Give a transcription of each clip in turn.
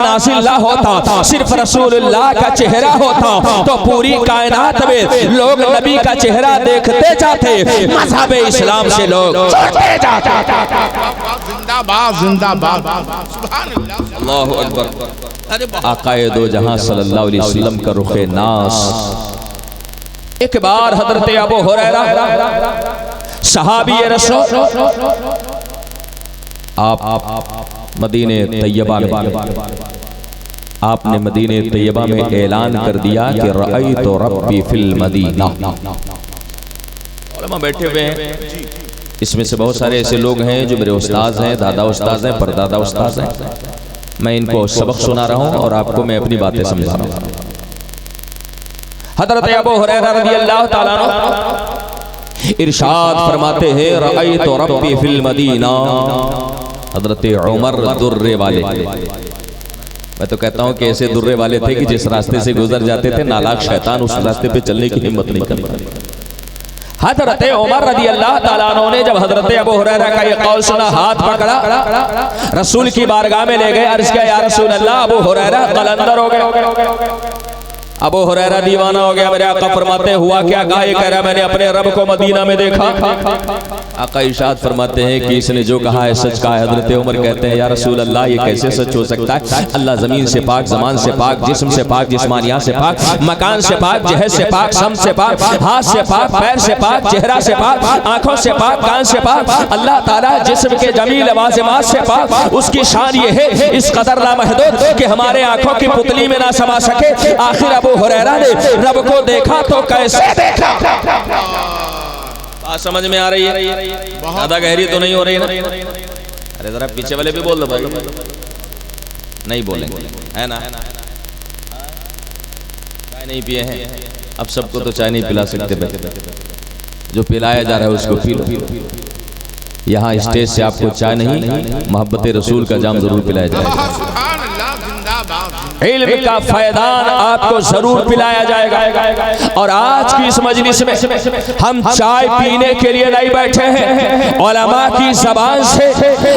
नाज़िल होता, सिर्फ रसूलुल्लाह का चेहरा होता तो पूरी कायनात में लोग नबी का चेहरा देखते जाते, मज़हब इस्लाम से लोग छूटते जाते। जिंदाबाद जिंदाबाद सुभान अल्लाह अल्लाहु अकबर। आकाए दो जहां सल्लल्लाहु अलैहि वसल्लम का रुखे नास। एक बार हजरत अबू हुरैरा सहाबी रसूल आप मदीने तैयबा में आपने मदीने तैयबा में ऐलान कर दिया कि रअयतु रब्बी फिल मदीना। उलमा बैठे हुए हैं, इसमें से बहुत सारे ऐसे लोग हैं जो मेरे उस्ताद हैं, दादा उस्ताद हैं, परदादा उस्ताद हैं। मैं इनको सबक सुना रहा हूं और आपको मैं अपनी बातें समझा रहा हूं। हज़रत अबू हुरैरा रज़ियल्लाहु ताला अन्हु इरशाद फरमाते हैं रअयतु रब्बी फिल मदीना। हज़रत उमर दुर्रे वाले, मैं तो कहता हूं कि ऐसे दुर्रे वाले थे कि जिस रास्ते से गुजर जाते थे नालायक शैतान उस रास्ते पे चलने की हिम्मत नहीं करता। हज़रत उमर रज़ियल्लाहु ताला अन्हु ने जब हज़रत अबू हुरैरा का ये कौल सुना, हाथ पकड़ा, रसूल की बारगाह में ले गए। अर्ज़ किया, या रसूल अल्लाह, अबू हुरैरा कलंदर हो गए। अबू हुरैरा दीवाना हो गया। मेरे आका फरमाते हुआ क्या? कहा, ये कह रहा मैंने अपने रब को मदीना में देखा। आका इरशाद फरमाते हैं कि इसने जो कहा है सच कहा है। हज़रत उमर कहते हैं, या रसूल अल्लाह, ये कैसे सच हो सकता है? अल्लाह ज़मीन से पाक, ज़मान से पाक, जिस्म से पाक, जिस्मानियात से पाक, मकान से पाक, जहद से पाक, सम से पाक, हाथ से पाक, पैर से पाक, चेहरा से पाक, आंखों से पाक, कान से पाक। अल्लाह ताला जिस्म के जमील लवाज़िमात से पाक। उसकी शान ये है इस कदर लामहदूद कि हमारे आंखों की पुतली में ना समा सके। आखिर अबू हुरैरा ने रब को देखा तो कैसे देखा? बात समझ में आ रही है? ज्यादा गहरी तो नहीं हो रही ना? अरे जरा पीछे वाले भी बोल दो भाई। नहीं बोलेंगे है ना? चाय नहीं पिए हैं, अब सबको तो चाय नहीं पिला सकते। जो पिलाया जा रहा है उसको पी लो। यहाँ स्टेज से आपको चाय नहीं, मोहब्बत रसूल का जाम जरूर पिलाया जाएगा। इल्म का फैदान आपको जरूर पिलाया जाएगा। और आज की इस मजलिस में हम चाय पीने के लिए नहीं बैठे हैं। उलमा की ज़बान से,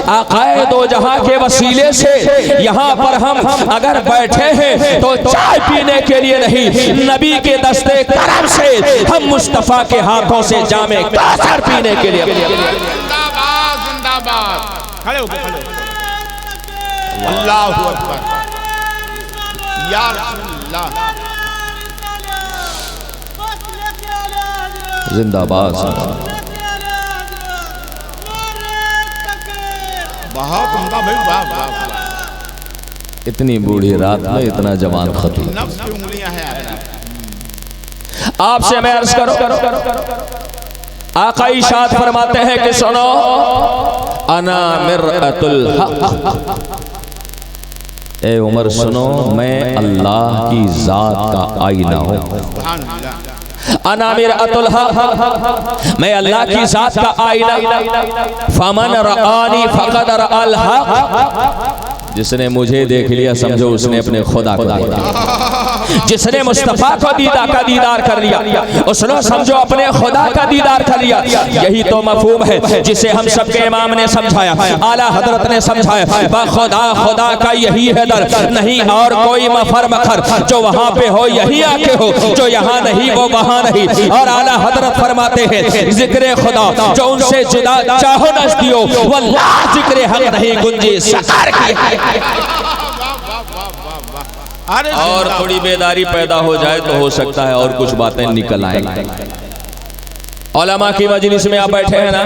आकाए दो जहां के वसीले से यहाँ पर हम अगर बैठे हैं तो चाय पीने के लिए नहीं, नबी के दस्ते करम से हम मुस्तफ़ा के हाथों से जामे कौसर पीने के लिए। जिंदाबाद जिंदाबाद। खड़े हो अल्लाहू अकबर या रसूलल्लाह। जिंदाबाद। बहुत उम्दा भाई, वाह वाह। इतनी बूढ़ी रात में इतना जवान खतीब। नफ्स की उंगलियां हैं आपसे मैं अर्ज करो। आका इरशाद फरमाते हैं कि सुनो, अना मिर्अतुल हक। ए उमर सुनो, मैं अल्लाह की जात का आईना हूँ। अना मिर्अतुल हक, मैं अल्लाह की जात का आईना। फमन रआनी फक़द रअल हक। जिसने मुझे देख लिया समझो उसने अपने खुदा को देखा। जिसने मुस्तफा को दीदार कर लिया उसने समझो अपने खुदा का दीदार कर लिया। यही तो मफहूम है जिसे हम सबके इमाम ने समझाया, आला हजरत ने समझाया। खुदा खुदा का यही है दर, नहीं और कोई मफर मखर। जो वहाँ पे हो यही आके हो, जो यहाँ नहीं वो वहाँ नहीं। और आला हजरत फरमाते हैं जिक्र खुदा जो उनसे जुदा चाहो नज़दियो, वल्लाह जिक्र हक नहीं गुंजी सकार की। और थोड़ी बेदारी पैदा हो जाए तो हो सकता है और कुछ बातें निकल आएंगी। उलमा की मजलिस में आप बैठे हैं ना,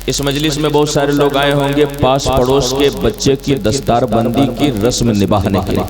इस मजलिस में बहुत सारे लोग आए होंगे पास पड़ोस के बच्चे की दस्तारबंदी की रस्म निभाने के लिए,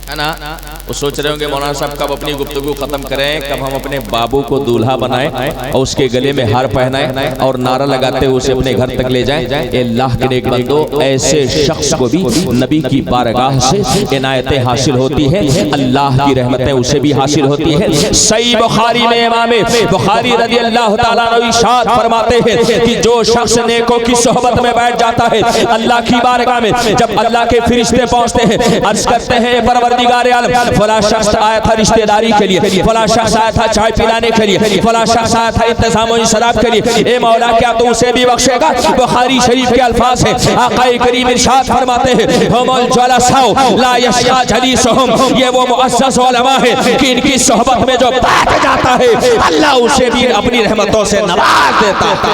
है ना? वो सोच रहे होंगे मौलाना साहब कब अपनी गुफ्तगू खत्म करें, कब हम अपने बाबू को दूल्हा बनाएं और उसके गले में हार पहनाएं और नारा लगाते हुए उसे अपने घर तक ले जाएं। अल्लाह के नेक बंदो, ऐसे शख्स को भी नबी की बारगाह से इनायतें हासिल होती है, अल्लाह की रहमतें उसे भी हासिल होती है। सही बुखारी में इमाम बुखारी रज़ियल्लाहु ताला अन्हु इरशाद फरमाते हैं कि जो शख्स नेकों की सोहबत में बैठ जाता है अल्लाह की बारगाह में, जब अल्लाह के फरिश्ते पहुंचते हैं अर्ज करते हैं परवरदिगार आलम फला शख्स आया था रिश्तेदारी के लिए, फला शख्स आया था चाय पिलाने के लिए, फला शख्स आया था इंतजाम शराब के लिए, ए मौला क्या तू उसे भी बख्शेगा? बुखारी शरीफ के अल्फाज है, आक़ाए करीम इरशाद फरमाते हैं हुमुल जुलसाउ ला यशका जलीसुहुम, ये वो मुअज़्ज़ज़ उलमा है कि इनकी सोहबत में जो बैठ जाता है अल्लाह उसे भी अपनी रहमतों से नवाज देता है।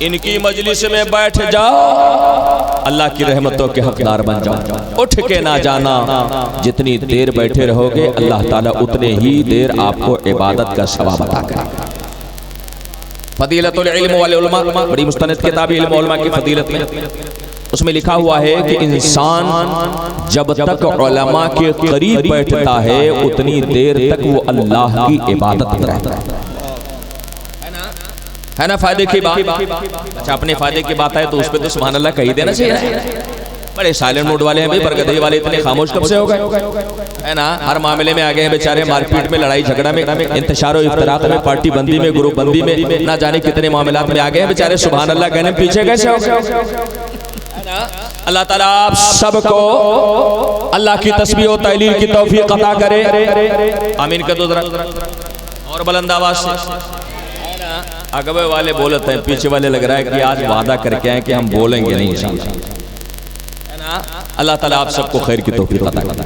इनकी मजलिस में बैठ जाओ, अल्लाह की रहमतों के हकदार बन जाओ। उठ के ना जाना, जितनी देर बैठे रहोगे अल्लाह ताला उतने ही देर आपको इबादत का सवाब अता करेगा। फजीलतुल इल्म वल उलमा, बड़ी मुस्तनद किताब इल्म उलमा की फजीलत में उसमें लिखा हुआ है कि इंसान जब तक उलमा के करीब बैठता है उतनी देर तक वो अल्लाह की इबादत में रहता है ना। फायदे की बात, अच्छा अपने फायदे की बात है तो उस पर तो सुभान अल्लाह कही देना चाहिए। बड़े साइलेंट मूड वाले हैं भाई, बरगदई वाले इतने खामोश कब से हो गए, है ना। हर मामले में आगे हैं बेचारे, मारपीट में, लड़ाई झगड़ा में, इंतशार और इफ्तराक में, पार्टी बंदी में, ग्रुप बंदी में, ना जाने कितने मामलात में आगे हैं बेचारे। सुभान अल्लाह कहने पीछे कैसे हो गए। अल्लाह ताला आप सबको अल्लाह की तस्बीह और तहलील की तौफीक अता करे। आमीन कर दो जरा और बुलंद आवाज से। अगवे वाले बोलते हैं, पीछे वाले लग रहा है कि आज वादा करके आए कि हम बोलेंगे नहीं इंशाअल्लाह, है ना। अल्लाह ताला आप सबको खैर की तौफीक अता करे।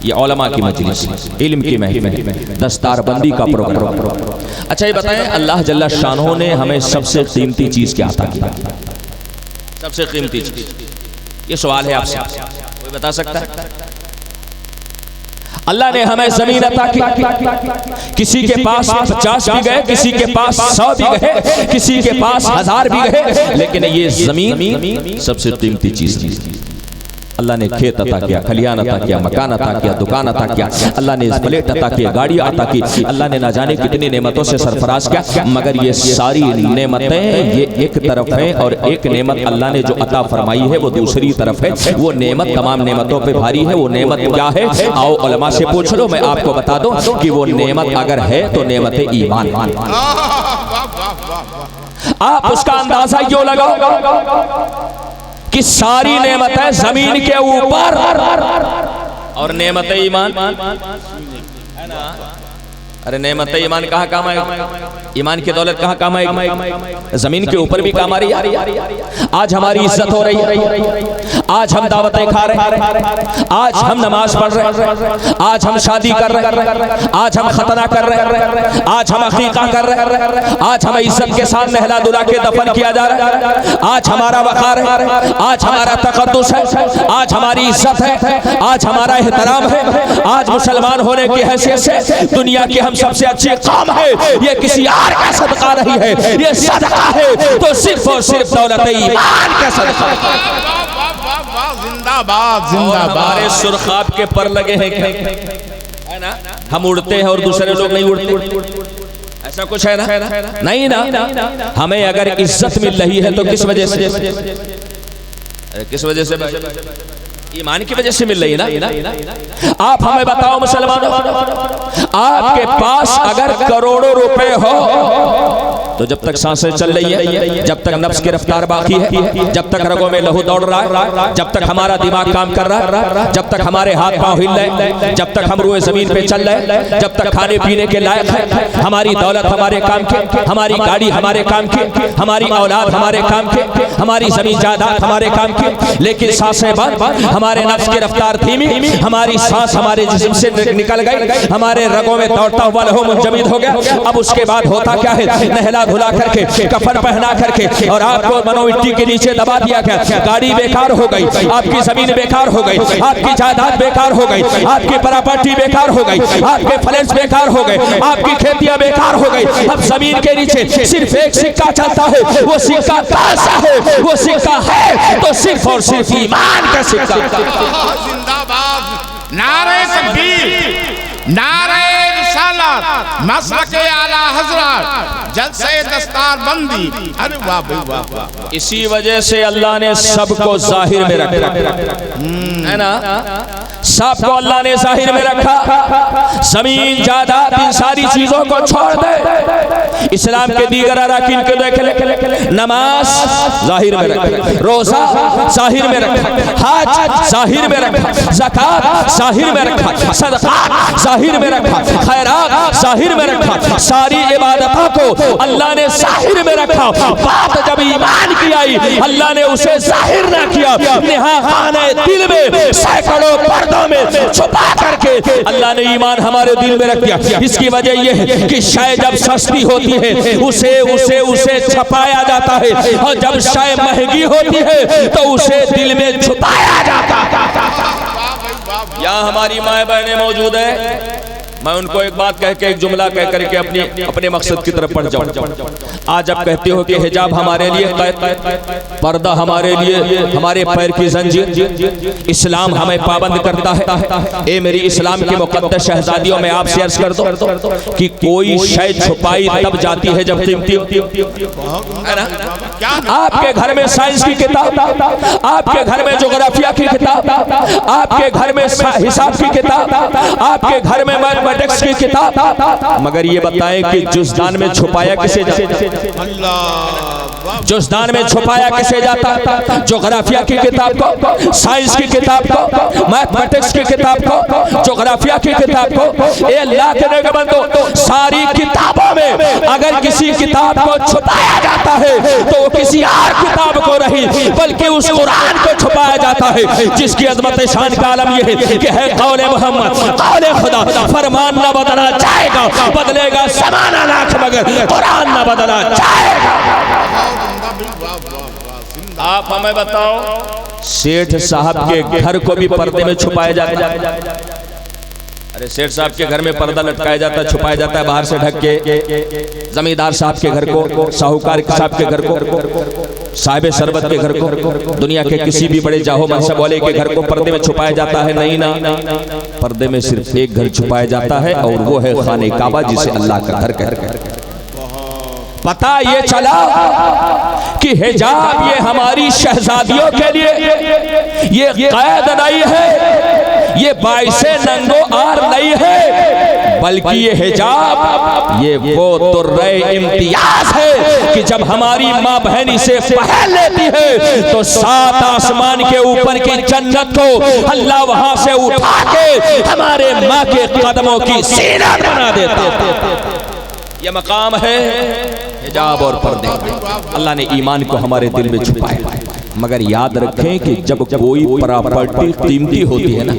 ये उलमा की मजलिस, इल्म की महफिल, दस्तारबंदी का प्रोग्राम। अच्छा ये बताएं, अल्लाह जल्ला शानहू ने हमें सबसे कीमती चीज क्या अता की? सबसे कीमती चीज, ये सवाल है आपसे, कोई बता सकता है? अल्लाह ने हमें जमीन अता की। किसी के पास 50 भी गए, किसी के पास 100 भी गए, किसी के पास 1000 भी गए, लेकिन ये जमीन सबसे कीमती चीज। अल्लाह ने खेत अता किया, खलियान अता किया, मकान अता किया, दुकान अता किया, अल्लाह ने प्लेट अता किया, गाड़ी अता की, अल्लाह ने ना जाने कितनी नेमतों से सरफराज किया। मगर ये सारी नेमतें ये एक तरफ हैं और एक नेमत अल्लाह ने जो अता फरमाई है वो दूसरी तरफ है। वो नेमत तमाम नेमतों पे भारी है। वो नेमत क्या है? आओ उलमा से पूछ लो, मैं आपको बता दूं कि वो नेमत अगर है तो नेमत ईमान। आप उसका अंदाजा क्यों लगाओ कि सारी नेमत है जमीन के ऊपर और नेमत ईमान, है ना। अरे नेमत ईमान कहाँ काम आएगा? ईमान की दौलत कहाँ काम आएगी? जमीन के ऊपर भी काम आ रही है। आज हमारी इज्जत हो रही है, आज हम दावतें खा रहे हैं, आज हम नमाज पढ़ रहे हैं, आज हम शादी कर रहे हैं, आज हम खतना कर रहे हैं, आज हम अकीका कर रहे हैं, आज हमें इज्जत के साथ नहला दुला के दफन किया जा रहा है, आज हमारा वक़ार है, आज हमारा तक़द्दुस है, आज हमारी इज्जत है, आज हमारा एहतराम है, आज मुसलमान होने की हैसियत से दुनिया की सबसे अच्छी कौम है, ये किसी और का सदका नहीं है, ये सदका है तो सिर्फ और सिर्फ दौलत ईमान का सदका। जिंदाबाद जिंदाबाद। हमारे सुरखाब के पर लगे हैं, है ना। हम उड़ते हैं और दूसरे लोग नहीं उड़ते, ऐसा कुछ है ना? नहीं ना। हमें अगर इज्जत मिल रही है तो किस वजह से? किस वजह से? ईमान की वजह से मिल रही है ना। आप हमें बताओ मुसलमानों, आपके पास अगर करोड़ों रुपए हो तो जब तक सांसें चल रही है, जब तक नफ्स की रफ्तार बाकी है, जब तक रगों में लहू दौड़ रहा है, जब तक हमारा दिमाग काम कर रहा है, जब तक हमारे हाथ पांव हिल रहे, जब तक हम रुए जमीन पे चल रहे, जब तक खाने पीने के लायक है, हमारी दौलत हमारे काम की, हमारी गाड़ी हमारे काम की, हमारी औलाद हमारे काम की, हमारी जमीन जायदाद हमारे काम की, लेकिन सांसें बंद, हमारे नफ्स की रफ्तार धीमी, हमारी सांस हमारे जिस्म से निकल गई, हमारे रगों में दौड़ता हुआ लहू मुंजमद हो गया। अब उसके बाद होता क्या है? नहला धुला करके, कफन पहना करके और आपको मनोमिट्टी के नीचे दबा दिया गया। गाड़ी बेकार हो गई, आपकी जमीन बेकार हो गई, आपकी जायदाद बेकार हो गई, आपकी प्रॉपर्टी बेकार हो गई, आपके फ्लैट्स बेकार हो गए, आपकी खेतियां बेकार हो गई। अब जमीन के नीचे सिर्फ एक सिक्का चलता है, वो सिक्का कौन सा है? वो सिक्का है तो सिर्फ और सिर्फ ईमान का सिक्का। जिंदाबाद। नारे तकबीर, नारे रिसालत, मसलके आला हज़रत, जलसे दस्तारबंदी। अरे वाह भाई वाह। इसी वजह से अल्लाह ने सबको जाहिर में रखा है ना। सांप को अल्लाह ने जाहिर में रखा, जमीन जायदाद इन सारी चीजों को छोड़ दे, इस्लाम के दीगर अरकान को देख ले, नमाज जाहिर में रखा, रोजा जाहिर में रखा, हज जाहिर में रखा, ज़कात जाहिर में रखा, सदका जाहिर में रखा, खैरात जाहिर में रखा, सारी इबादतों को अल्लाह ने जाहिर में रखा। बात जब ईमान की आई, अल्लाह ने उसे जाहिर ना किया, निहाने दिल में सैकड़ों पर्दों में छुपा करके अल्लाह ने ईमान हमारे दिल में रख दिया। इसकी वजह यह है कि शय जब सस्ती होती है उसे उसे उसे छुपाया जाता है, और जब शय महंगी होती है तो उसे दिल में छुपाया जाता है। यहाँ हमारी माए बहनें मौजूद है, मैं उनको एक बात कह के, एक जुमला कह करके अपने मकसद की तरफ बढ़ जाऊं। आज आप कहते हो कि हिजाब हमारे लिए कैद, पर्दा हमारे लिए हमारे पैर की जंजीर, इस्लाम हमें पाबंद करता है। ए मेरी इस्लाम की मुकद्दस शहजादियों में आपसे अर्ज कर दो कि कोई शय छुपाई तब जाती है जब कीमती है ना। आपके घर में साइंस की किताब, आपके घर में ज्योग्राफिया की किताब, आपके घर में हिसाब की किताब, आपके घर में मैथमेटिक्स की किताब, मगर ये बताएं कि जुज़दान में छुपाया किसे जाता? जुज़दान में छुपाया किसे जाता? ज्योग्राफिया की किताब को, साइंस की किताब को, मैथमेटिक्स की किताब को, ज्योग्राफिया की किताब को, ये अल्लाह के नेकबंदो, सारी किताबों में अगर किसी किताब को छुपाया जाता है तो वो किसी और किताब को नहीं बल्कि उस कुरान को छुपाया जाता है, जिसकी अजमत शान का आलम यह है कि है कौले मोहम्मद, कौले खुदा, फरमान न बदला जाएगा, बदलेगा ज़माना लाख मगर कुरान न बदला जाएगा। आप हमें बताओ, सेठ साहब के घर को भी पर्दे में छुपाया जाता है। अरे सेठ साहब के घर में पर्दा लटकाया जाता है, छुपाया जाता है बाहर से ढक के। जमींदार साहब के घर को, साहूकार साहब के घर को, साहिब शरबत के घर को, दुनिया के किसी भी बड़े जाहो मनसब वाले के घर को पर्दे में छुपाया जाता है? नहीं ना, पर्दे में सिर्फ एक घर छुपाया जाता है और वो है खाने काबा, जिसे अल्लाह का घर कहते हैं। पता ये चला कि हिजाब ये हमारी शहजादियों के लिए ये कैद नहीं है, ये बाइसे नंगो आर नहीं है, बल्कि ये हिजाब ये वो तुर्रे इम्तियाज है कि जब हमारी माँ बहन इसे पहन लेती है तो 7 आसमान के ऊपर की जन्नत को अल्लाह वहां से उठा के हमारे माँ के कदमों की सीना बना देता है। ये मकाम है हिजाब और पर्दे। अल्लाह ने ईमान को हमारे दिल में छुपाया, मगर याद रखें कि जब कोई प्रॉपर्टी कीमती होती है ना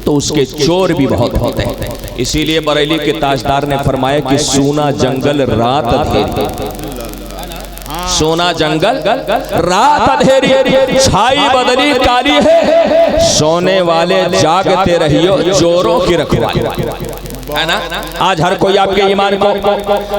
तो उसके चोर भी बहुत होते हैं। इसीलिए बरेली के ताजदार ने फरमाया कि सोना जंगल रात अंधेरी, सोना जंगल रात अंधेरी, छाई बदली काली है, सोने वाले जागते रहियो चोरों की रखवाली, है ना। आज हर कोई आपके ईमान को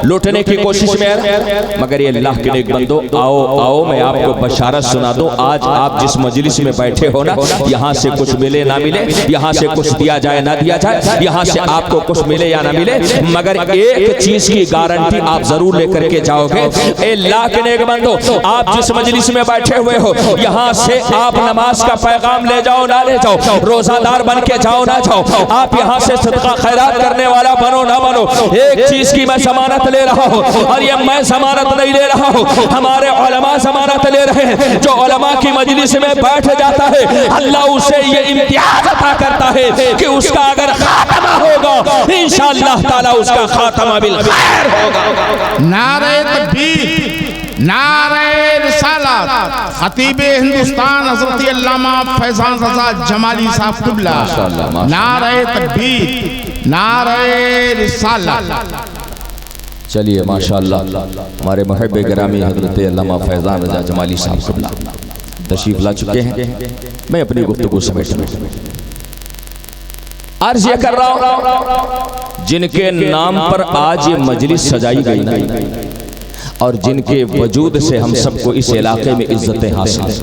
लूटने की कोशिश में है, मगर ये अल्लाह के नेक बंदो, आओ आओ मैं आपको बशारत सुना दूं। आज आप जिस मजलिस में बैठे हो ना, यहाँ से कुछ मिले ना मिले, यहाँ से कुछ दिया जाए ना दिया जाए, यहाँ से आपको कुछ मिले या ना मिले, मगर एक चीज की गारंटी आप जरूर लेकर के जाओगे। अल्लाह के नेक बंदो, आप जिस मजलिस में बैठे हुए हो, यहाँ से आप नमाज का पैगाम ले जाओ ना ले जाओ, रोजादार बन के जाओ ना जाओ, आप यहाँ से सदका खैरात करने वाला बनो ना बनो, एक चीज की मैं जमानत ले रहा हूँ, और ये मैं जमानत नहीं ले रहा हूँ, हमारे उलमा जमानत ले रहे हैं। जो उलमा की मजलिस में बैठ जाता है, अल्लाह उसे ये इम्तियाज अता करता है कि उसका अगर खात्मा होगा इंशाअल्लाह ताला उसका खात्मा बिल खैर होगा। नारे तकबीर, नारे रिसालत, खतीबे हिंदुस्तान हज़रत अल्लामा फैज़ान रज़ा जमाली साहब क़िबला, नारे तकबीर, नारे रिसालत। चलिए माशाअल्लाह, हमारे महबूब गिरामी हज़रत अल्लामा फैज़ान रज़ा जमाली साहब क़िबला तशरीफ ला चुके हैं। मैं अपनी गुफ्तगू समेट अर्ज़ ये कर रहा हूँ, जिनके नाम पर आज ये मजलिस सजाई गई ना, और जिनके वजूद से हम सबको इस इलाके में इज्जत हासिल है,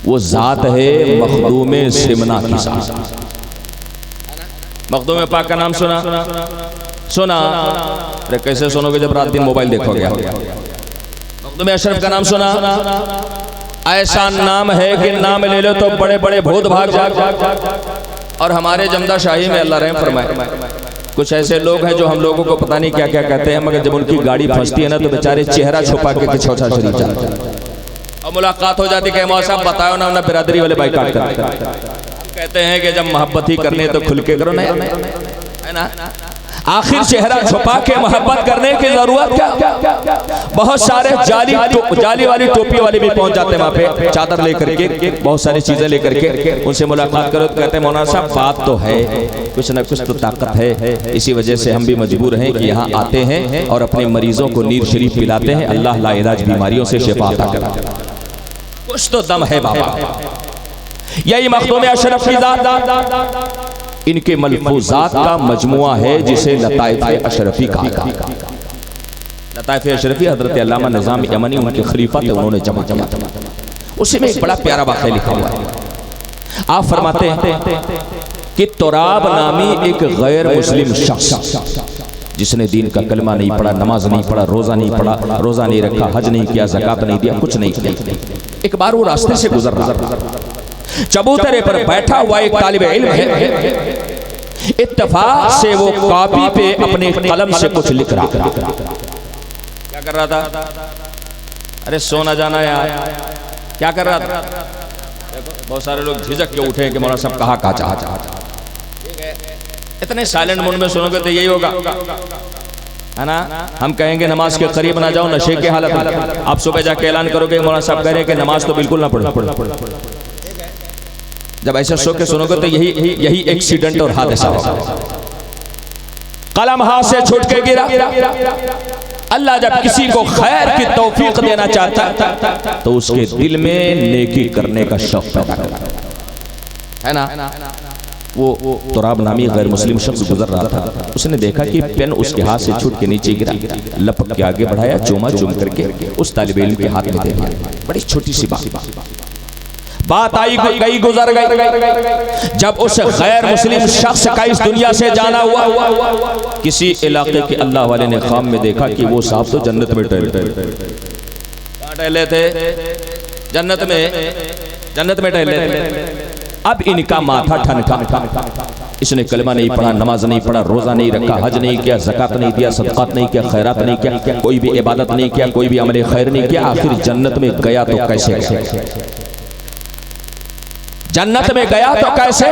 वो ज़ात है मखदूम सिमना की ज़ात। मखदूम पाक का नाम सुना? सुना? अरे कैसे सुनोगे जब रात दिन मोबाइल देखोगे। मखदूम अशरफ का नाम सुना? ऐसा नाम है कि नाम ले लो तो बड़े बड़े भूत भाग जाग, और हमारे जमदा शाही में अल्लाह रहम फरमाए, कुछ ऐसे लोग हैं जो हम लोगों को पता नहीं क्या क्या कहते हैं, मगर जब उनकी गाड़ी फंसती है ना तो बेचारे चेहरा छुपा के छौछा शरीफ जाते हैं और मुलाकात हो जाती है, मौसा साहब बताओ ना बिरादरी वाले बाइकाट करते हैं। कहते हैं कि जब मोहब्बत ही करनी है तो खुल के करो, नहीं है ना। आखिर चेहरा छुपा के मोहब्बत करने की जरूरत क्या? बहुत सारे जाली वाली टोपी वाले भी पहुंच जाते हैं वहां पे, चादर लेकर के, बहुत सारी चीजें लेकर के, उनसे मुलाकात करो तो कहते हैं मौलाना साहब बात तो है, कुछ ना कुछ तो ताकत है, इसी वजह से हम भी मजबूर हैं कि यहाँ आते हैं और अपने मरीजों को नीर शरीफ पिलाते हैं। अल्लाह लाइलाज बीमारियों से शिफा अता करे, कुछ तो दम है बाबा। यही मखदूम अशरफ की ज़ात, इनके मलफूजात का मजमुआ है जिसे लताइफ अशरफी कहा जाता है। लताइफ अशरफी हजरत अल्लामा निज़ाम यमनी उनके खलीफा थे, उन्होंने जमा किया। उसी में एक बड़ा प्यारा वाक़या लिखा हुआ है। आप फरमाते हैं कि तुराब नामी एक गैर मुस्लिम शख्स जिसने दीन का कलमा नहीं पढ़ा, नमाज नहीं पढ़ा, रोजा नहीं पढ़ा, रोजा नहीं रखा, हज नहीं किया, ज़कात नहीं दिया, कुछ नहीं किया, एक बार वो रास्ते से गुजर रहा था, चबूतरे पर बैठा हुआ एक तालिब इल्म है, इत्तेफाक से वो कॉपी पे अपने कलम से कुछ लिख रहा था। क्या कर रहा था? अरे सोना जाना यार, क्या कर रहा था? बहुत सारे लोग झिझक के उठे कि मौलाना साहब कहा चाह इतने साइलेंट मोड में सुनोगे तो यही होगा, है ना। हम कहेंगे नमाज के करीब ना जाओ, नशे की हालत में। आप सुबह जाके ऐलान करोगे मौलाना साहब कह रहे हैं कि नमाज तो बिल्कुल ना पढ़ो। जब ऐसा सो के सुनोगे तो यही एक्सीडेंट और हादसा होगा। कलम हाथ से छूट के गिरा। अल्लाह जब किसी को खैर की तौफीक देना चाहता तो उसके दिल में नेकी करने का शौक पैदा करता है ना। वो तुराब नामी गैर मुस्लिम शख्स गुजर रहा था, उसने देखा कि पेन उसके हाथ से छूट के नीचे गिरा, लपक के आगे बढ़ाया, चूमा चूम करके उस तालिब इल्म के हाथ में दे दिया। बड़ी छोटी सी बात आई गई गुजर गई। जब उस गैर मुस्लिम शख्स का इस दुनिया से जाना हुआ, किसी इलाके के अल्लाह वाले ने ख्वाब में देखा कि वो साहब तो जन्नत में टहले थे, जन्नत में टहले थे। अब इनका माथा ठनका, इसने कलमा नहीं पढ़ा, नमाज नहीं पढ़ा, रोजा नहीं रखा, हज नहीं किया, ज़कात नहीं दिया, सदक़ात नहीं किया, खैरात नहीं किया, कोई भी इबादत नहीं किया, कोई भी अमल खैर नहीं किया। आखिर जन्नत में गया तो कैसे? जन्नत में गया तो कैसे?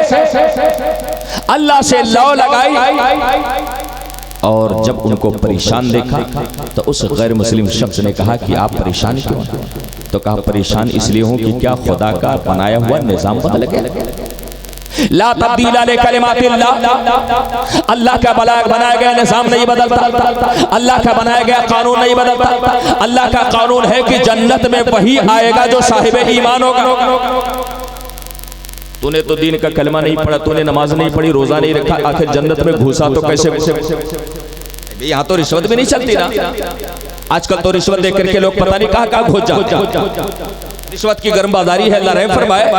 अल्लाह से लौ लगाई। और जब उनको परेशान देखा तो उस गैर मुस्लिम शख्स ने कहा कि आप परेशान क्यों? तो कहा परेशान इसलिए हूं कि क्या खुदा का बनाया हुआ निजाम बदल गया। ला तब्दीला ले कलिमातिल्लाह, अल्लाह का बनाया गया निजाम नहीं बदलता, अल्लाह का बनाया गया कानून नहीं बदलता। अल्लाह का कानून है कि जन्नत में वही आएगा जो साहिब ईमान होगा। तूने तो दीन का कलमा नहीं पढ़ा, तूने नमाज नहीं पढ़ी, रोजा नहीं रखा, आखिर जन्नत में घुसा तो कैसे? यहाँ तो रिश्वत भी नहीं चलती ना। आजकल तो रिश्वत देख करके लोग पता नहीं कहाँ घुस जाते। रिश्वत की गर्म बाजारी है। अल्लाह रहम फरमाए,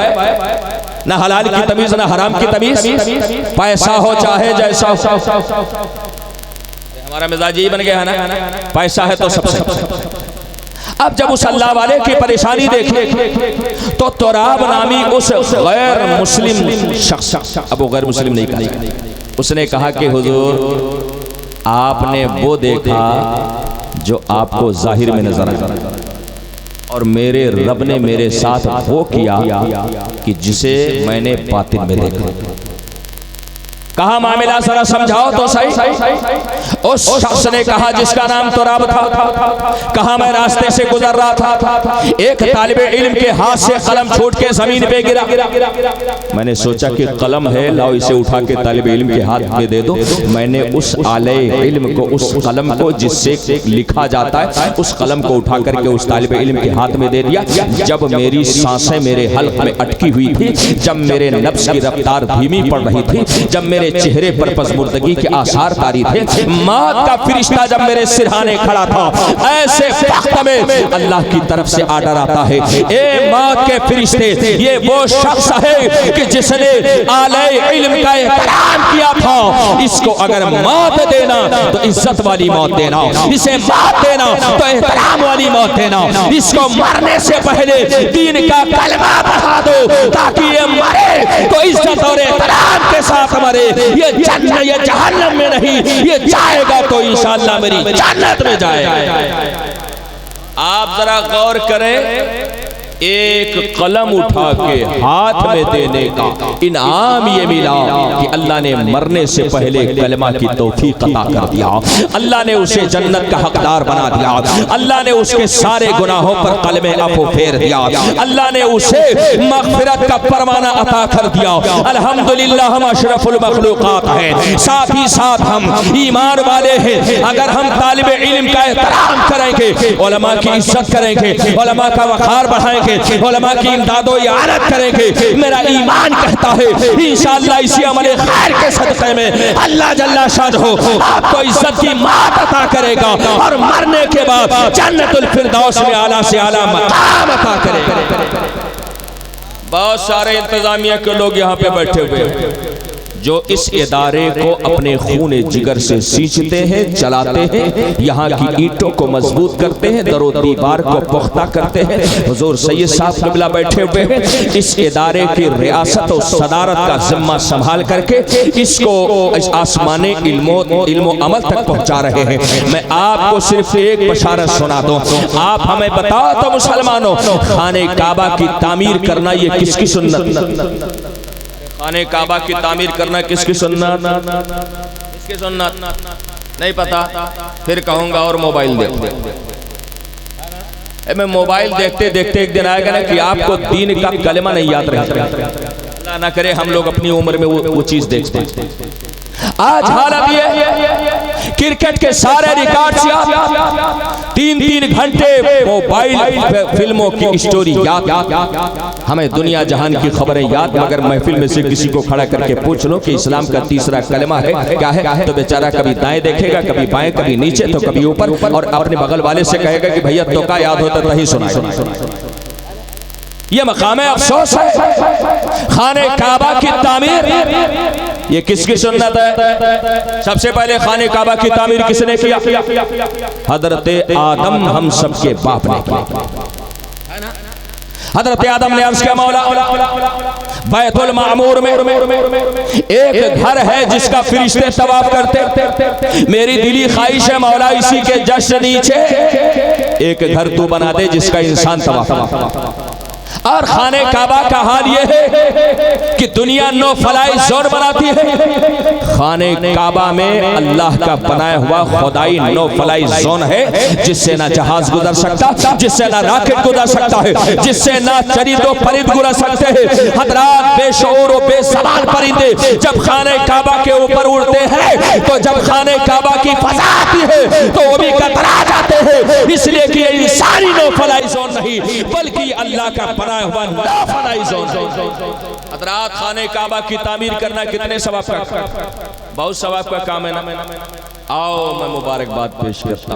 ना हलाल की तमीज ना हराम की तमीज, पैसा हो चाहे जैसा हो। हमारा मिजाज यही बन गया है ना, पैसा है तो सबसे। अब जब उस अल्लाह वाले की परेशानी देखे तो तुराब नामी उस गैर मुस्लिम शख्स, अब वो गैर मुस्लिम नहीं कहा, उसने कहा कि हुजूर आपने वो देखा जो आपको जाहिर में नजर आया, और मेरे रब ने मेरे साथ वो किया कि जिसे मैंने बातिन में देखा। कहा मामला जरा समझाओ तो सही। उस शख्स ने कहा जिसका नाम तुराब था, कहा मैं रास्ते से गुजर रहा था, एक तालिबे इल्म के हाथ से कलम छूट के जमीन पे गिरा। मैंने सोचा कि कलम है, लाओ इसे उठा के तालिबे इल्म के हाथ में दे दो। मैंने उस आले इल्म को, उस कलम को जिससे लिखा जाता है, उस कलम को उठा करके उस तालिबे इल्म के हाथ में दे दिया। जब मेरी सांसें मेरे हल्क में अटकी हुई थी, जब मेरे नफ्स की रफ्तार धीमी पड़ रही थी, जब मेरे चेहरे पर पसमुर्दगी के आसार तारी थे, मौत का फरिश्ता जब मेरे सिरहाने खड़ा था, ऐसे वक्त में अल्लाह की तरफ से आर्डर आता है, ए मौत के फरिश्ते, ये वो शख्स है कि जिसने आले इल्म का एहतराम किया था, इसको अगर मौत देना तो इज्जत वाली मौत देना, इसे मौत देना तो एहतराम वाली मौत देना, इसको मरने से पहले दीन का कलमा पढ़ा दो ताकि ये मरे तो इस इज्जत और एहतराम के साथ मरे, ये जन्नत ये जहन्नम में नहीं, ये जाएगा तो इंशाअल्लाह मेरी जन्नत में जाएगा। आप जरा गौर करें, एक कलम उठा के हाथ में देने का इनाम ये मिला कि अल्लाह ने मरने से पहले कलमा की तौफीक अता कर दिया, अल्लाह ने उसे जन्नत का हकदार बना दिया, अल्लाह ने उसके सारे गुनाहों पर कलमे अफ़ू फेर दिया, अल्लाह ने उसे मग़फ़िरत का परवाना अता कर दिया। अल्हम्दुलिल्लाह हम अशरफुल मखलूक़ात हैं, साथ ही साथ हम ईमान वाले हैं। अगर हम तालिबे इल्म का एहतराम करेंगे, उलमा की इज्जत करेंगे, उलमा का वक़ार बढ़ाएंगे, उलमा की इमदादो इआनत करेंगे, मेरा ईमान कहता है इंशाअल्लाह इसी अमले खैर के सदक़े में अल्लाह जल्ला शानहू आपको इज्जत की मात अता करेगा और मरने के बाद जन्नतुल फिरदौस में आला से आला मकाम अता करेगा। बहुत सारे इंतजामिया के लोग यहाँ पे बैठे हुए हैं जो इस इदारे को अपने खून जिगर से सींचते हैं, चलाते हैं, यहाँ की ईंटों को मजबूत करते हैं, दरो दीवार को पुख्ता करते हैं। हुजूर सैयद साहब क़िबला बैठे हुए हैं, इस इदारे की रियासत और सदारत का जिम्मा संभाल करके इसको इस आसमानी इल्मो अमल तक पहुँचा रहे हैं। मैं आपको सिर्फ एक बशारत सुना दूँ, आप हमें बताओ तो मुसलमानों, खाने काबा की तामीर करना ये किसकी सुन्नत? खाने काबा की तामीर करना किसकी सुन्नत? किसकी सुन्नत? नहीं पता? फिर कहूंगा और मोबाइल देखो। मैं मोबाइल देखते देखते एक दिन आएगा ना कि आपको दीन का कलमा नहीं याद रहेगा। अल्लाह ना करे हम लोग अपनी उम्र में वो चीज देखते हैं। आज हालत ये क्रिकेट के सारे रिकॉर्ड 3-3 घंटे मोबाइल फिल्मों की स्टोरी याद, हमें दुनिया जहान की खबरें याद, मगर महफिल में से किसी को खड़ा करके पूछ लो कि इस्लाम का तीसरा कलमा है क्या है, तो बेचारा कभी दाएं देखेगा, कभी बाएं, कभी नीचे, तो कभी ऊपर, और अपने बगल वाले से कहेगा कि भैया तो का याद होता तो ही सुना। ये मकामे अफसोस है। खाने काबा की तामीर ये किसकी सुन्नत है? सबसे पहले खाने काबा की तामीर किसने किया? हजरत आदम हम सबके बाप ने किया। हजरत आदम ने अर्ज़ किया, मौला बैतुल मामूर में एक घर है जिसका फरिश्ते तवाफ करते, मेरी दिली ख्वाहिश है मौला इसी के जस्ट नीचे एक घर तू बना दे जिसका इंसान तवाफ। और खाने काबा का हाल ये है कि दुनिया नो फलाई जोन बनाती है, खाने काबा में अल्लाह का बनाया हुआ खुदाई नो फलाई जोन है, जिससे ना जहाज गुजर सकता, जिससे ना रॉकेट गुजर सकता है, जिससे ना चरिंदो परिंद गुजर सकते हैं। हजरात बेशऊर और बेज़बान परिंदे जब खाने काबा के ऊपर उड़ते हैं, तो जब खाने काबा की फजा आती है तो वो भी कतरा जाते हैं, इसलिए कि ये इंसानी नो फलाई जोन नहीं बल्कि अल्लाह का हुआ हजरात। खाने काबा की तामीर करना कितने सवाब का? बहुत सवाब का काम है ना। आओ मैं मुबारकबाद पेश करता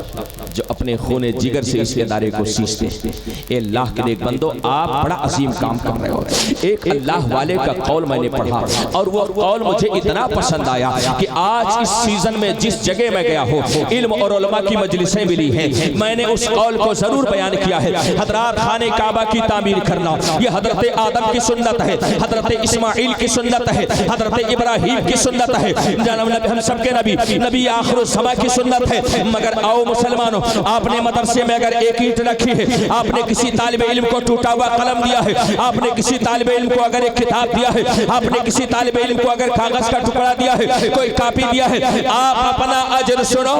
जो अपने खूने जिगर से इस इदारे को सींचते हैं। अल्लाह के नेक बंदो, आप बड़ा अजीम काम कर रहे हो। एक अल्लाह वाले का कौल मैंने पढ़ा और वो कौल मुझे इतना पसंद आया कि आज इस सीजन में जिस जगह में गया हो, इल्म और उलमा की मजलिसें मिली हैं, मैंने उस कौल को जरूर बयान किया है। हजरात खाने काबा की तामीर करना ये हजरत आदम की सुन्नत है, हजरत इस्माइल की सुन्नत है, हजरत इब्राहिम की सुन्नत है, हम सबके नबी आखिर समा की सुन्नत है। मगर आओ मुसलमानों, आपने मदरसे में अगर एक ईंट रखी है, आपने किसी तालिबे इल्म को टूटा हुआ कलम दिया है, आपने किसी तालिबे इल्म को अगर एक किताब दिया है, आपने किसी तालिबे इल्म को अगर कागज का टुकड़ा दिया है, कोई कॉपी दिया है, आप अपना अजर सुनो,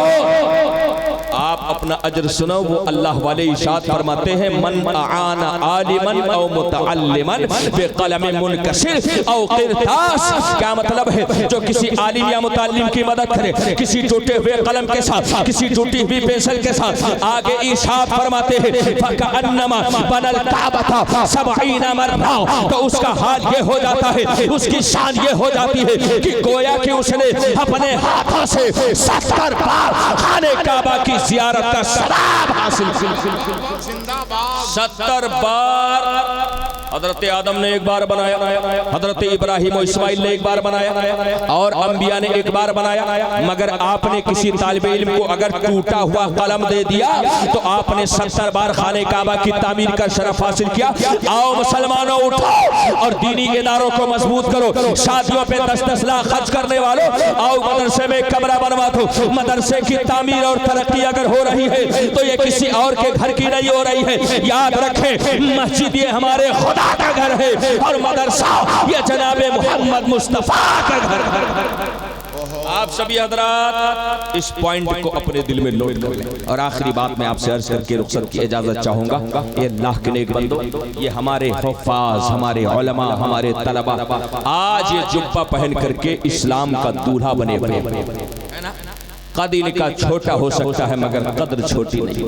आप अपना अजर सुनो। वो अल्लाह वाले इरशाद फरमाते हैं, मन आना आलिमन औ मुतअल्लिमन बिक़लम मुनकशिर औ क़िरतास। क्या मतलब है? जो किसी आलिम या मुतअल्लिम की मदद करे, किसी टूटे हुए कलम के साथ, किसी टूटी हुई पेंसिल के साथ, आगे इरशाद फरमाते हैं फकअन्नमा बनल काबता सबईना मर्रा, तो उसका हाल ये हो जाता है, उसकी शान ये हो जाती है कि गोया कि उसने अपने हाथों से 70 बार खाने काबा की ज़ियारत का सवाब हासिल किया। 70 बार हजरत आदम ने एक बार बनाया, हजरत इब्राहिम और इस्माइल ने एक बार बनाया, और अंबिया ने एक बार बनाया। मगर आपने किसी तालिब इल्म को अगर टूटा हुआ कलम दे दिया तो आपने 70 बार खाने काबा की तामीर का शरफ हासिल किया। आओ मुसलमानों, उठो और दीनी इदारों को मजबूत करो। शादियों पे 10-10 लाख खर्च करने वालों, आओ मदरसे में कमरा बनवा दो। मदरसे की तामीर और तरक्की अगर हो रही है तो ये किसी और के घर की नहीं हो रही है। याद रखें, मस्जिद ये हमारे खुदा का घर है और मदरसा ये जनाबे मोहम्मद मुस्तफा का घर। आप सभी हजरात इस पॉइंट को अपने दिल में नोट कर लें। और आखिरी बात मैं आपसे अर्ज करके रुखसत की इजाजत चाहूंगा। ये अल्लाह के नेक बंदो, ये हमारे हुफ्फाज, हमारे उलमा, हमारे तलबा आज ये जुब्बा पहन करके इस्लाम का दूल्हा बने हुए हैं ना। कद इनका छोटा हो सकता है मगर कद्र छोटी नहीं।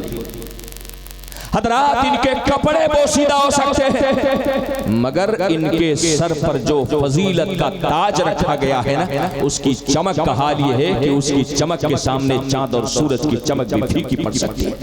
हजरात इनके कपड़े पोशीदा हो सकते हैं मगर इनके सर पर जो फजीलत का ताज रखा गया है ना, उसकी चमक का हाल ये है कि उसकी चमक के सामने चांद और सूरज की चमक भी फीकी पड़ सकती है।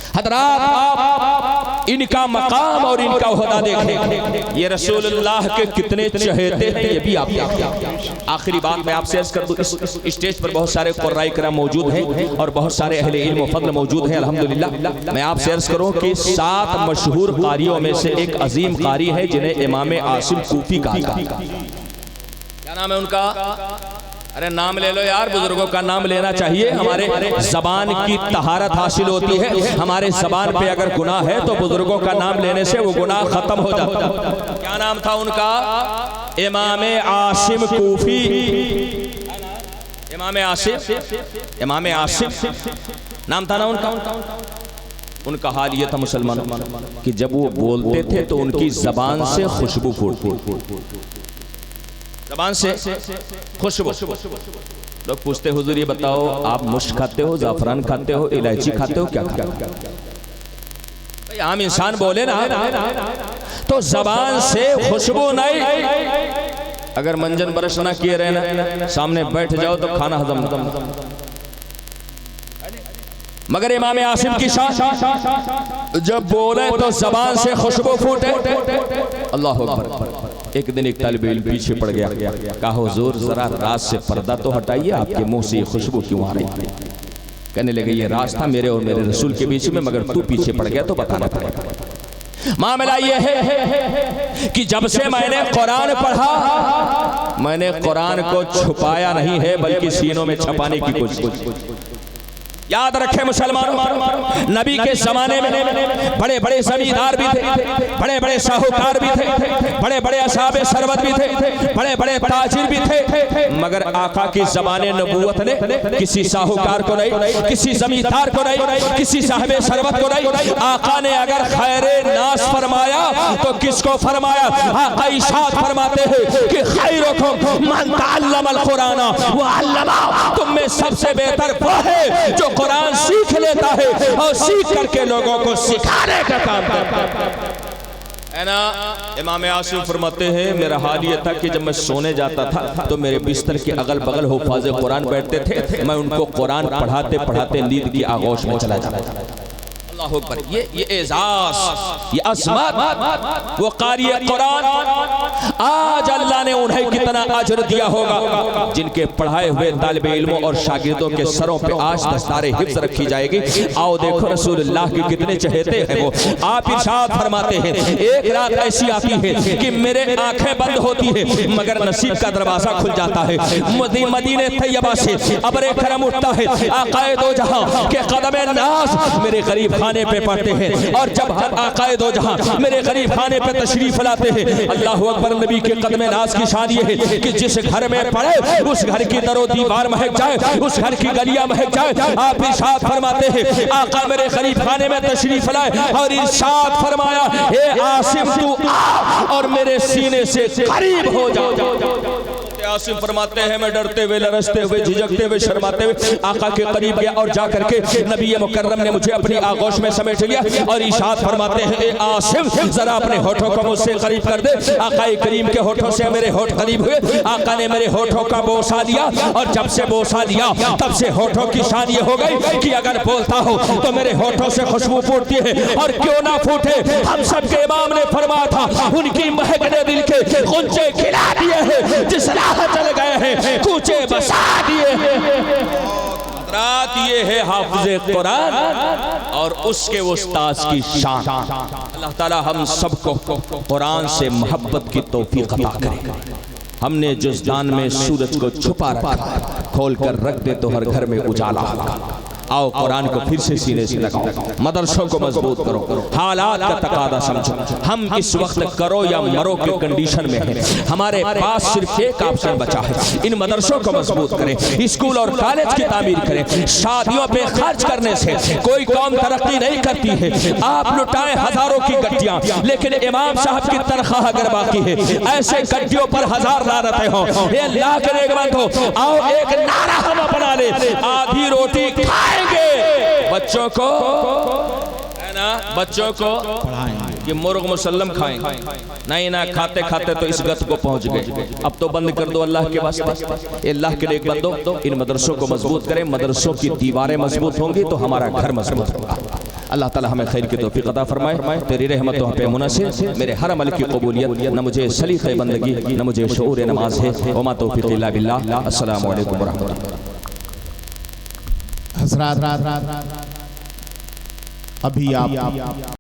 हजरात आप इनका मकाम और इनका ओहदा देखें, ये रसूलुल्लाह के कितने चहेते हैं ये भी आप देखें। आखिरी बात मैं आपसे अर्ज कर दूं, इस स्टेज पर बहुत सारे कुर्राए किराम मौजूद हैं और बहुत सारे अहले इल्म व फज़ल मौजूद हैं अल्हम्दुलिल्लाह। मैं आपसे अर्ज करूं कि 7 मशहूर कारियों में से एक अजीम कारी है जिन्हें इमाम आसिम कूफी कहा जाता है। क्या नाम है उनका? अरे नाम ले लो यार, बुजुर्गों का नाम लेना चाहिए। हमारे जबान की तहारत हासिल होती है। हमारे जबान पे अगर गुनाह है तो बुजुर्गों का नाम लेने से वो गुनाह खत्म हो जाता है। क्या नाम था उनका? इमाम आसिम कूफी। इमाम आसिम नाम था ना उनका। उनका हाल ये था मुसलमानों कि जब वो बोलते थे तो उनकी जबान से खुशबू फूटती, ज़बान से खुशबू। लोग पूछते हुजूर ये बताओ आप मुश्क खाते हो, ज़ाफ़रान खाते हो, इलायची खाते हो, क्या खाते हो? भाई आम इंसान बोले ना तो ज़बान से खुशबू नहीं। अगर मंजन ब्रश ना किए रहना, सामने बैठ जाओ तो खाना हजम। मगर इमाम आसिम की शान जब बोले तो ज़बान से खुशबू फूटे। अल्लाह अकबर। एक दिन एक तालिब इल्म पीछे पड़ गया, कहा हुजूर जरा रात से पर्दा तो हटाइए, आपके मुंह से ये खुशबू क्यों आ रही है? कहने लगे ये राज था मेरे और मेरे रसूल के बीच में, मगर तू पीछे पड़ गया तो बताना पड़ेगा। मामला ये है कि जब से मैंने कुरान पढ़ा, मैंने कुरान को छुपाया नहीं है बल्कि सीनों में छुपाने की कोशिश। याद रखें मुसलमानों, नबी के जमाने में बड़े बड़े जमींदार भी थे, बड़े बड़े साहूकार भी थे, बड़े बड़े असहाबे सरवत भी थे, बड़े बड़े ताजिर भी थे। मगर आका की जमाने नबूवत ने किसी साहूकार को नहीं, किसी जमींदार को नहीं, किसी साहबे सरवत को नहीं। आका ने अगर खैरे नास फरमाया तो किसको फरमाया? आका इरशाद फरमाते हैं कि खैरुकुम मन तअल्लमल कुरान व अल्लमा। तुम में सबसे बेहतर वो है जो कुरान सीख लेता है और सीख करके लोगों को सिखाने का काम करता है ना। इमाम आसिम फरमाते हैं मेरा हाल ये था कि जब मैं सोने जाता था तो मेरे बिस्तर के अगल बगल हुफ़ाज़े कुरान बैठते थे, मैं उनको कुरान पढ़ाते पढ़ाते नींद की आगोश में चला जाता था। अल्लाह अकबर। ये एजाज़, ये असमत, वो कारी कुरान आज अल्लाह ने उन्हें कितना अजर दिया होगा जिनके पढ़ाए हुए तालिबे इल्मों और शागिर्दों के सरों पे आज दस्तारे हिफ्ज़ रखी जाएगी। आओ देखो रसूलुल्लाह के कितने चहेते हैं वो। आप इरशाद फरमाते हैं एक रात ऐसी आती है कि मेरे आंखें बंद होती है मगर नसीब का दरवाजा खुल जाता है। मदीने तैयबा से अबरे करम उठता है, आकाए दो जहां के कदमे नाज मेरे करीब खाने पे पड़ते हैं। और जब आकाए दो जहां मेरे करीब खाने पे तशरीफ लाते हैं, अल्लाह अकबर, नबी के कदमे नाज की शान ये है कि जिस घर में पड़े उस घर की दरो दीवार महक जाए, उस घर की गलियां महक जाए। आप इरशाद फरमाते हैं आका मेरे करीब खाने में तशरीफ लाए और इरशाद फरमाया हे आसिम तू आ और मेरे सीने से करीब हो जाओ। आसिम फरमाते हैं मैं डरते हुए, लरजते हुए, झिझकते हुए, शर्माते हुए आका के करीब गया और जाकर के नबी मुकर्रम ने मुझे अपनी आगोश में समेट लिया और इरशाद फरमाते हैं ए आसिम जरा अपने होठों को मुझसे करीब कर दे। आका करीम के होठों से मेरे होठ करीब हुए। आका ने मेरे होठों का बोसा लिया और जब से बोसा लिया तब से होठों की शान ये हो गई कि अगर बोलता हो तो मेरे होठों से खुशबू फूटती है और क्यों ना फूटे। हम सब के इमाम ने फरमाया था उनकी महक ने दिल के गुंजे खिला दिए हैं, जिस राह चल गए हैं कूचे बसा दिए हैं। रात ये है हाफिज़े कुरान और उसके उस्ताद की शान। अल्लाह ताला हम सबको कुरान से मोहब्बत की तौफीक अता करे। हमने जुज़दान में सूरज को छुपा रखा, खोल कर रख दे तो हर घर में उजाला होगा। आओ कुरान को फिर से सीने से लगाओ, मदरसों को मजबूत करो, हालात का तकादा समझो। हम इस वक्त करो या मरो के कंडीशन में हैं। हमारे पास सिर्फ एक ऑप्शन बचा है, इन मदरसों को मजबूत करें, स्कूल और कॉलेज की तामीर करें। शादियों पे खर्च करने से कोई कौम तरक्की नहीं करती है। आप लुटाए हजारों की गड्डियां, लेकिन इमाम साहब की तनख्वाह अगर बाकी है, ऐसे गड्डियों पर हजार लानतें हो। ये अल्लाह के नेकबंद हो, आओ एक नारा हम अपना ले, आधी रोटी खाएंगे, बच्चों को है ना, बच्चों को कि मुर्ग मुसल्लम खाएंगे। नहीं ना, खाते खाते तो इस गत को पहुंच गए। अब तो बंद कर दो अल्लाह के वास्ते। अल्लाह के लिए बंदो, इन मदरसों को मजबूत करें। मदरसों की दीवारें मजबूत होंगी तो हमारा घर मजबूत होगा। अल्लाह ताला हमें खैर की तौफीक अता फरमाए। तेरी रहमतों पे मुनसिर मेरे हर अमल की कबूलियत, न मुझे सलीक़े बंदगी, न मुझे शऊर नमाज है। वमा तौफीक़ इल्ला बिल्लाह। अस्सलामु अलैकुम व रहमतुल्लाह। हज़रात अभी आप